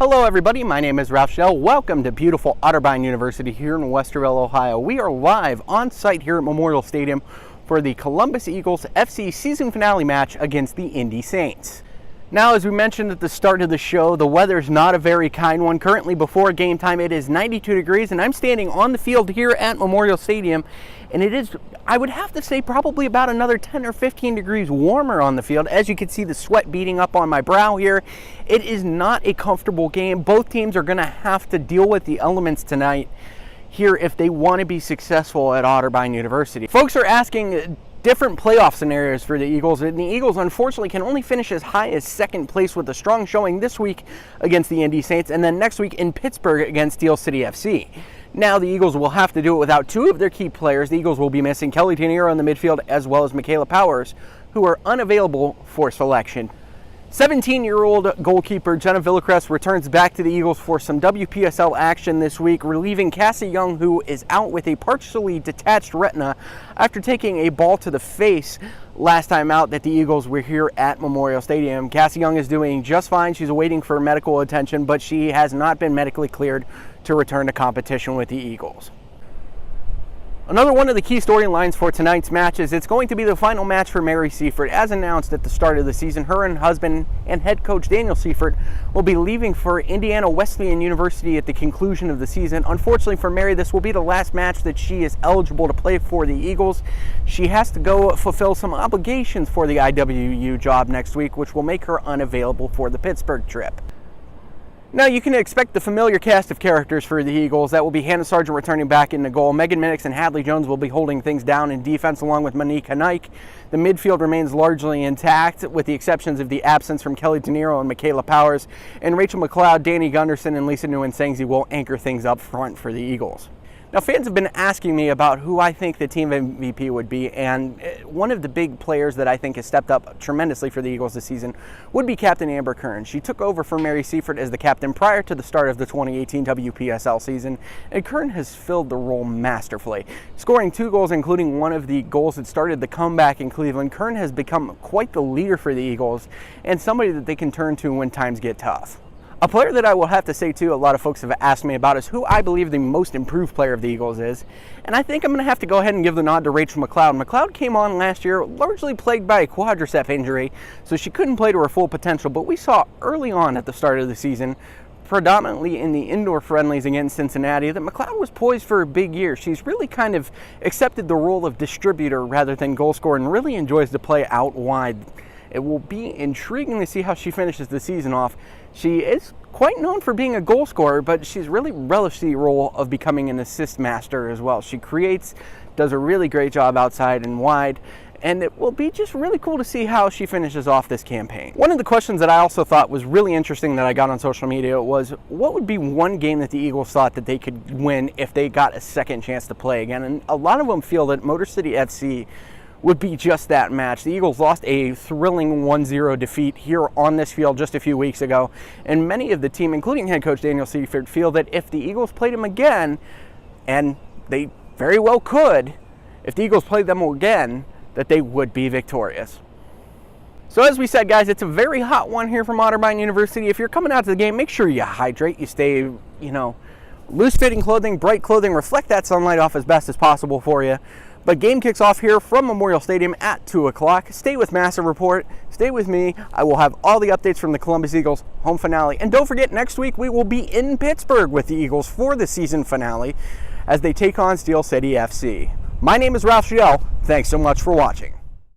Hello everybody, my name is Ralph Schudel. Welcome to beautiful Otterbein University here in Westerville, Ohio. We are live on site here at Memorial Stadium for the Columbus Eagles FC season finale match against the Indy Saints. Now, as we mentioned at the start of the show, the weather's not a very kind one. Currently before game time it is 92 degrees and I'm standing on the field here at Memorial Stadium, and it is, I would have to say, probably about another 10 or 15 degrees warmer on the field. As you can see, the sweat beating up on my brow here. It is not a comfortable game. Both teams are going to have to deal with the elements tonight here if they want to be successful at Otterbein University. Folks are asking different playoff scenarios for the Eagles, and the Eagles unfortunately can only finish as high as second place with a strong showing this week against the Indy Saints and then next week in Pittsburgh against Steel City FC. Now the Eagles will have to do it without two of their key players. The Eagles will be missing Kelly De Niro in the midfield as well as Michaela Powers, who are unavailable for selection. 17-year-old goalkeeper Jenna Villacrest returns back to the Eagles for some WPSL action this week, relieving Cassie Young, who is out with a partially detached retina after taking a ball to the face last time out that the Eagles were here at Memorial Stadium. Cassie Young is doing just fine. She's waiting for medical attention, but she has not been medically cleared to return to competition with the Eagles. Another one of the key storylines for tonight's match is it's going to be the final match for Mary Seifert. As announced at the start of the season, her and husband and head coach Daniel Seifert will be leaving for Indiana Wesleyan University at the conclusion of the season. Unfortunately for Mary, this will be the last match that she is eligible to play for the Eagles. She has to go fulfill some obligations for the IWU job next week, which will make her unavailable for the Pittsburgh trip. Now, you can expect the familiar cast of characters for the Eagles. That will be Hannah Sargent returning back in the goal. Megan Minix and Hadley Jones will be holding things down in defense along with Monique Hanike. The midfield remains largely intact with the exceptions of the absence from Kelly De Niro and Michaela Powers. And Rachel McLeod, Danny Gunderson, and Lisa Nguyen-Sengzi will anchor things up front for the Eagles. Now, fans have been asking me about who I think the team MVP would be, and one of the big players that I think has stepped up tremendously for the Eagles this season would be Captain Amber Kern. She took over for Mary Seifert as the captain prior to the start of the 2018 WPSL season, and Kern has filled the role masterfully. Scoring 2 goals, including one of the goals that started the comeback in Cleveland, Kern has become quite the leader for the Eagles and somebody that they can turn to when times get tough. A player that I will have to say, too, a lot of folks have asked me about is who I believe the most improved player of the Eagles is. And I think I'm going to have to go ahead and give the nod to Rachel McLeod. McLeod came on last year largely plagued by a quadricep injury, so she couldn't play to her full potential. But we saw early on at the start of the season, predominantly in the indoor friendlies against Cincinnati, that McLeod was poised for a big year. She's really kind of accepted the role of distributor rather than goal scorer and really enjoys to play out wide. It will be intriguing to see how she finishes the season off. She is quite known for being a goal scorer, but she's really relished the role of becoming an assist master as well. She creates, does a really great job outside and wide, and it will be just really cool to see how she finishes off this campaign. One of the questions that I also thought was really interesting that I got on social media was, what would be one game that the Eagles thought that they could win if they got a second chance to play again? And a lot of them feel that Motor City FC would be just that match. The Eagles lost a thrilling 1-0 defeat here on this field just a few weeks ago, and many of the team, including head coach Daniel Seifert, feel that if the Eagles played them again, and they very well could, if the Eagles played them again, that they would be victorious. So as we said, guys, it's a very hot one here from Otterbein University. If you're coming out to the game, make sure you hydrate, you stay, loose-fitting clothing, bright clothing, reflect that sunlight off as best as possible for you. But game kicks off here from Memorial Stadium at 2 o'clock. Stay with Massive Report. Stay with me. I will have all the updates from the Columbus Eagles home finale. And don't forget, next week we will be in Pittsburgh with the Eagles for the season finale as they take on Steel City FC. My name is Ralph Schudel. Thanks so much for watching.